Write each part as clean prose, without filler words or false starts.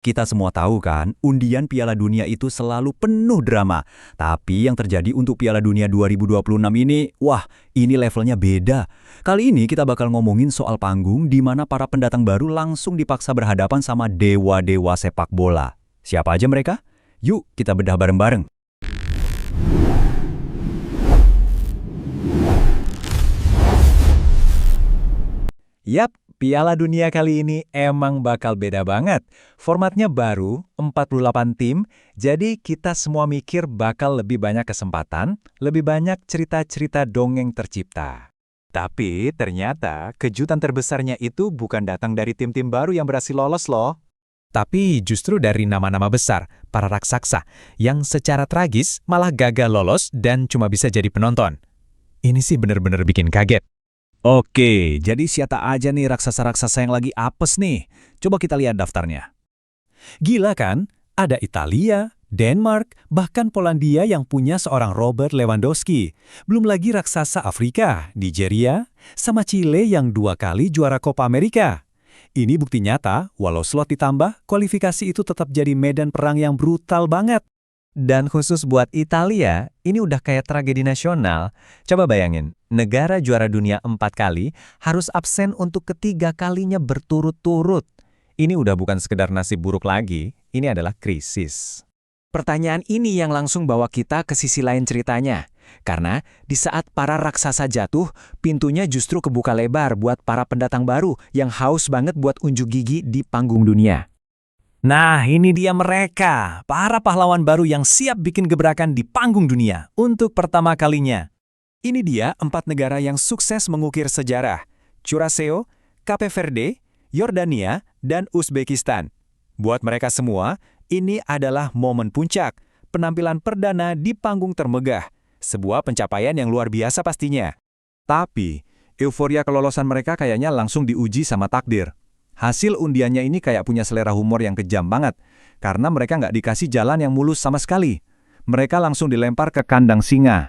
Kita semua tahu kan, undian Piala Dunia itu selalu penuh drama. Tapi yang terjadi untuk Piala Dunia 2026 ini, wah, ini levelnya beda. Kali ini kita bakal ngomongin soal panggung di mana para pendatang baru langsung dipaksa berhadapan sama dewa-dewa sepak bola. Siapa aja mereka? Yuk, kita bedah bareng-bareng. Yap, Piala Dunia kali ini emang bakal beda banget. Formatnya baru, 48 tim, jadi kita semua mikir bakal lebih banyak kesempatan, lebih banyak cerita-cerita dongeng tercipta. Tapi ternyata kejutan terbesarnya itu bukan datang dari tim-tim baru yang berhasil lolos loh. Tapi justru dari nama-nama besar, para raksasa, yang secara tragis malah gagal lolos dan cuma bisa jadi penonton. Ini sih bener-bener bikin kaget. Oke, jadi siapa aja nih raksasa-raksasa yang lagi apes nih? Coba kita lihat daftarnya. Gila kan? Ada Italia, Denmark, bahkan Polandia yang punya seorang Robert Lewandowski. Belum lagi raksasa Afrika, Nigeria, sama Chile yang 2 kali juara Copa America. Ini bukti nyata, walau slot ditambah, kualifikasi itu tetap jadi medan perang yang brutal banget. Dan khusus buat Italia, ini udah kayak tragedi nasional. Coba bayangin, negara juara dunia 4 kali harus absen untuk ketiga kalinya berturut-turut. Ini udah bukan sekedar nasib buruk lagi, ini adalah krisis. Pertanyaan ini yang langsung bawa kita ke sisi lain ceritanya. Karena di saat para raksasa jatuh, pintunya justru kebuka lebar buat para pendatang baru yang haus banget buat unjuk gigi di panggung dunia. Nah, ini dia mereka, para pahlawan baru yang siap bikin gebrakan di panggung dunia untuk pertama kalinya. Ini dia 4 negara yang sukses mengukir sejarah: Curaçao, Cape Verde, Yordania, dan Uzbekistan. Buat mereka semua, ini adalah momen puncak, penampilan perdana di panggung termegah, sebuah pencapaian yang luar biasa pastinya. Tapi, euforia kelolosan mereka kayaknya langsung diuji sama takdir. Hasil undiannya ini kayak punya selera humor yang kejam banget, karena mereka nggak dikasih jalan yang mulus sama sekali. Mereka langsung dilempar ke kandang singa.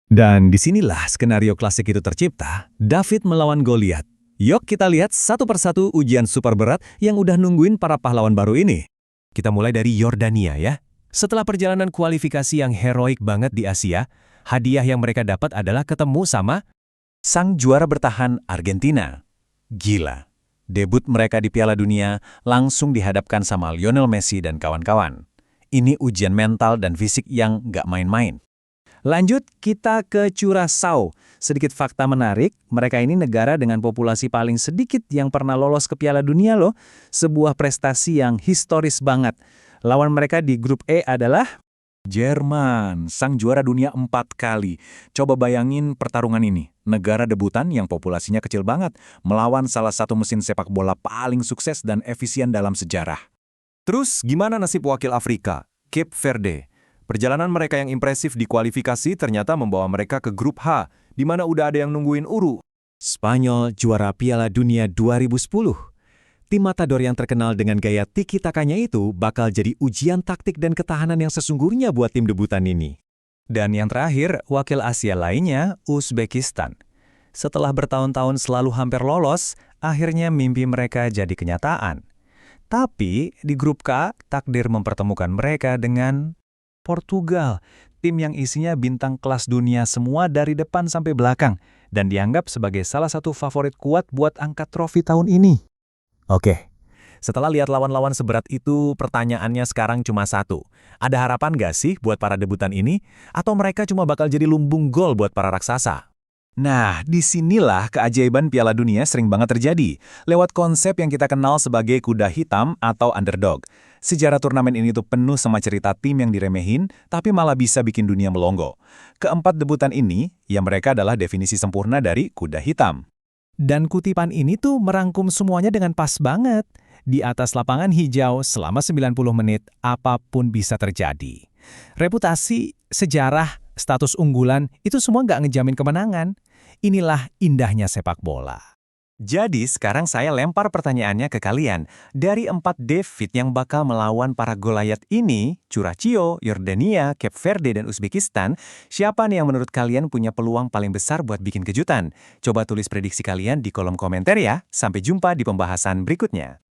Dan disinilah skenario klasik itu tercipta, David melawan Goliat. Yuk kita lihat satu persatu ujian super berat yang udah nungguin para pahlawan baru ini. Kita mulai dari Yordania ya. Setelah perjalanan kualifikasi yang heroik banget di Asia, hadiah yang mereka dapat adalah ketemu sama sang juara bertahan Argentina. Gila. Debut mereka di Piala Dunia langsung dihadapkan sama Lionel Messi dan kawan-kawan. Ini ujian mental dan fisik yang nggak main-main. Lanjut, kita ke Curaçao. Sedikit fakta menarik, mereka ini negara dengan populasi paling sedikit yang pernah lolos ke Piala Dunia loh. Sebuah prestasi yang historis banget. Lawan mereka di grup E adalah Jerman, sang juara dunia 4 kali. Coba bayangin pertarungan ini. Negara debutan yang populasinya kecil banget, melawan salah satu mesin sepak bola paling sukses dan efisien dalam sejarah. Terus, gimana nasib wakil Afrika? Cape Verde. Perjalanan mereka yang impresif di kualifikasi ternyata membawa mereka ke grup H, di mana udah ada yang nungguin Uru. Spanyol juara Piala Dunia 2010. Tim Matador yang terkenal dengan gaya tiki-takanya itu bakal jadi ujian taktik dan ketahanan yang sesungguhnya buat tim debutan ini. Dan yang terakhir, wakil Asia lainnya, Uzbekistan. Setelah bertahun-tahun selalu hampir lolos, akhirnya mimpi mereka jadi kenyataan. Tapi di grup K, takdir mempertemukan mereka dengan Portugal, tim yang isinya bintang kelas dunia semua dari depan sampai belakang, dan dianggap sebagai salah satu favorit kuat buat angkat trofi tahun ini. Oke, setelah lihat lawan-lawan seberat itu, pertanyaannya sekarang cuma satu. Ada harapan nggak sih buat para debutan ini? Atau mereka cuma bakal jadi lumbung gol buat para raksasa? Nah, disinilah keajaiban Piala Dunia sering banget terjadi, lewat konsep yang kita kenal sebagai kuda hitam atau underdog. Sejarah turnamen ini tuh penuh sama cerita tim yang diremehin, tapi malah bisa bikin dunia melongo. Keempat debutan ini, ya mereka adalah definisi sempurna dari kuda hitam. Dan kutipan ini tuh merangkum semuanya dengan pas banget. Di atas lapangan hijau selama 90 menit, apapun bisa terjadi. Reputasi, sejarah, status unggulan, itu semua nggak ngejamin kemenangan. Inilah indahnya sepak bola. Jadi sekarang saya lempar pertanyaannya ke kalian. Dari 4 David yang bakal melawan para Goliat ini, Curaçao, Yordania, Cape Verde, dan Uzbekistan, siapa nih yang menurut kalian punya peluang paling besar buat bikin kejutan? Coba tulis prediksi kalian di kolom komentar ya. Sampai jumpa di pembahasan berikutnya.